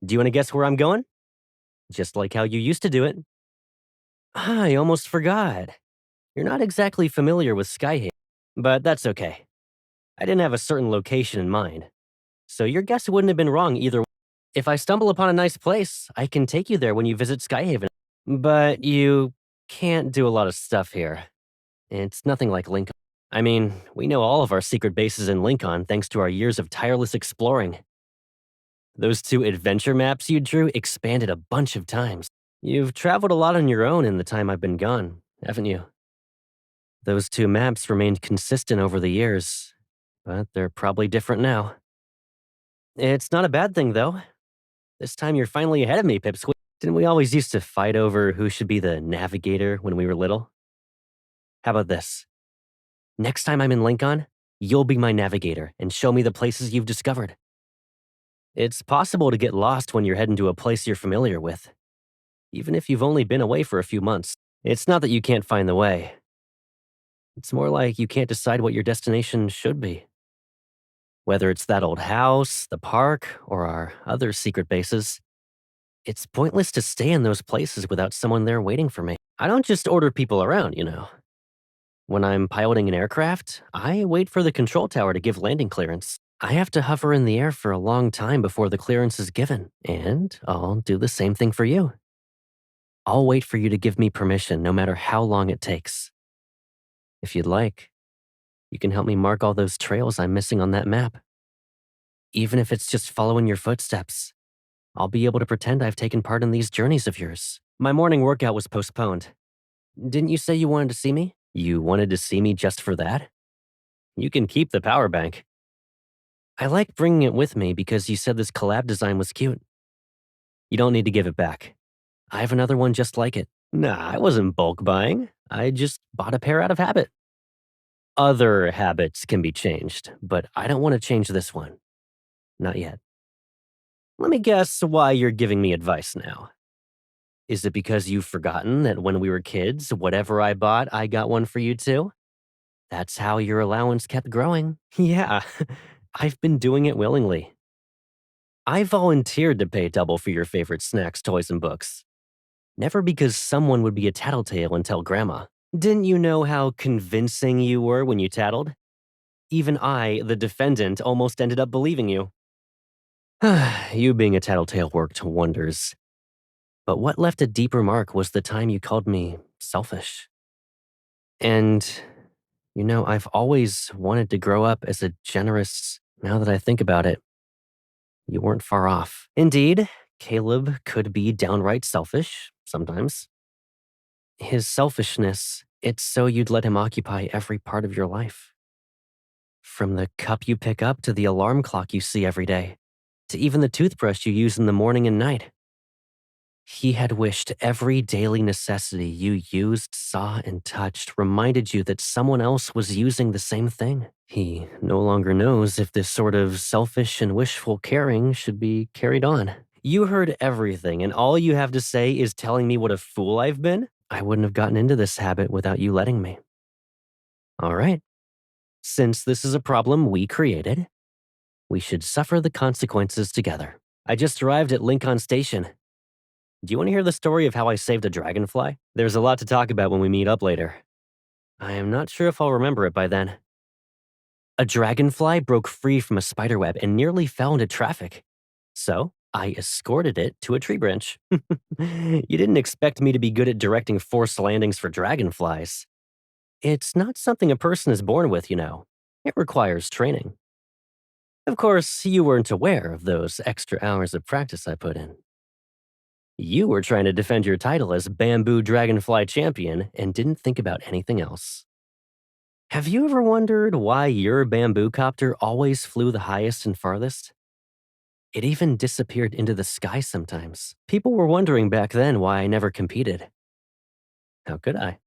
Do you want to guess where I'm going? Just like how you used to do it. I almost forgot. You're not exactly familiar with Skyhaven, but that's okay. I didn't have a certain location in mind. So your guess wouldn't have been wrong either way. If I stumble upon a nice place, I can take you there when you visit Skyhaven. But you can't do a lot of stuff here. It's nothing like Lincoln. I mean, we know all of our secret bases in Lincoln thanks to our years of tireless exploring. Those 2 adventure maps you drew expanded a bunch of times. You've traveled a lot on your own in the time I've been gone, haven't you? Those 2 maps remained consistent over the years, but they're probably different now. It's not a bad thing, though. This time you're finally ahead of me, Pipsqueak. Didn't we always used to fight over who should be the navigator when we were little? How about this? Next time I'm in Lincoln, you'll be my navigator and show me the places you've discovered. It's possible to get lost when you're heading to a place you're familiar with, even if you've only been away for a few months. It's not that you can't find the way. It's more like you can't decide what your destination should be. Whether it's that old house, the park, or our other secret bases, it's pointless to stay in those places without someone there waiting for me. I don't just order people around, you know. When I'm piloting an aircraft, I wait for the control tower to give landing clearance. I have to hover in the air for a long time before the clearance is given, and I'll do the same thing for you. I'll wait for you to give me permission no matter how long it takes. If you'd like, you can help me mark all those trails I'm missing on that map. Even if it's just following your footsteps, I'll be able to pretend I've taken part in these journeys of yours. My morning workout was postponed. Didn't you say you wanted to see me? You wanted to see me just for that? You can keep the power bank. I like bringing it with me because you said this collab design was cute. You don't need to give it back. I have another one just like it. Nah, I wasn't bulk buying. I just bought a pair out of habit. Other habits can be changed, but I don't want to change this one. Not yet. Let me guess why you're giving me advice now. Is it because you've forgotten that when we were kids, whatever I bought, I got one for you too? That's how your allowance kept growing. Yeah, I've been doing it willingly. I volunteered to pay double for your favorite snacks, toys, and books. Never because someone would be a tattletale and tell grandma. Didn't you know how convincing you were when you tattled? Even I, the defendant, almost ended up believing you. You being a tattletale worked wonders. But what left a deeper mark was the time you called me selfish. And, I've always wanted to grow up as a generous. Now that I think about it, you weren't far off. Indeed, Caleb could be downright selfish sometimes. His selfishness, it's so you'd let him occupy every part of your life. From the cup you pick up to the alarm clock you see every day, to even the toothbrush you use in the morning and night. He had wished every daily necessity you used, saw, and touched reminded you that someone else was using the same thing. He no longer knows if this sort of selfish and wishful caring should be carried on. You heard everything, and all you have to say is telling me what a fool I've been? I wouldn't have gotten into this habit without you letting me. All right. Since this is a problem we created, we should suffer the consequences together. I just arrived at Lincoln Station. Do you want to hear the story of how I saved a dragonfly? There's a lot to talk about when we meet up later. I am not sure if I'll remember it by then. A dragonfly broke free from a spiderweb and nearly fell into traffic. So, I escorted it to a tree branch. You didn't expect me to be good at directing forced landings for dragonflies. It's not something a person is born with, you know. It requires training. Of course, you weren't aware of those extra hours of practice I put in. You were trying to defend your title as Bamboo Dragonfly Champion and didn't think about anything else. Have you ever wondered why your bamboo copter always flew the highest and farthest? It even disappeared into the sky sometimes. People were wondering back then why I never competed. How could I?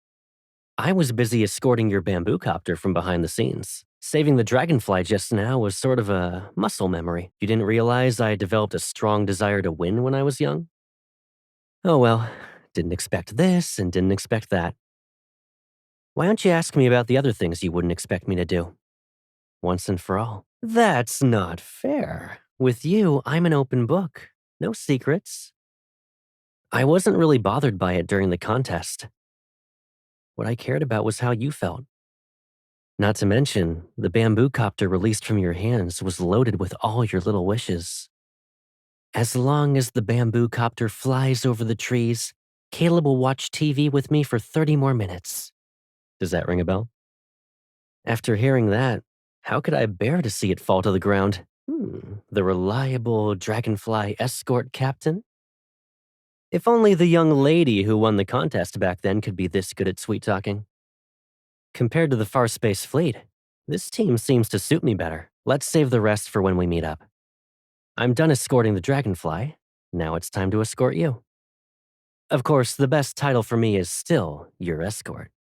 I was busy escorting your bamboo copter from behind the scenes. Saving the dragonfly just now was sort of a muscle memory. You didn't realize I developed a strong desire to win when I was young? Oh well, didn't expect this and didn't expect that. Why don't you ask me about the other things you wouldn't expect me to do? Once and for all. That's not fair. With you, I'm an open book. No secrets. I wasn't really bothered by it during the contest. What I cared about was how you felt. Not to mention, the bamboo copter released from your hands was loaded with all your little wishes. As long as the bamboo copter flies over the trees, Caleb will watch TV with me for 30 more minutes. Does that ring a bell? After hearing that, how could I bear to see it fall to the ground? The reliable Dragonfly escort captain? If only the young lady who won the contest back then could be this good at sweet talking. Compared to the Far Space Fleet, this team seems to suit me better. Let's save the rest for when we meet up. I'm done escorting the Dragonfly. Now it's time to escort you. Of course, the best title for me is still your escort.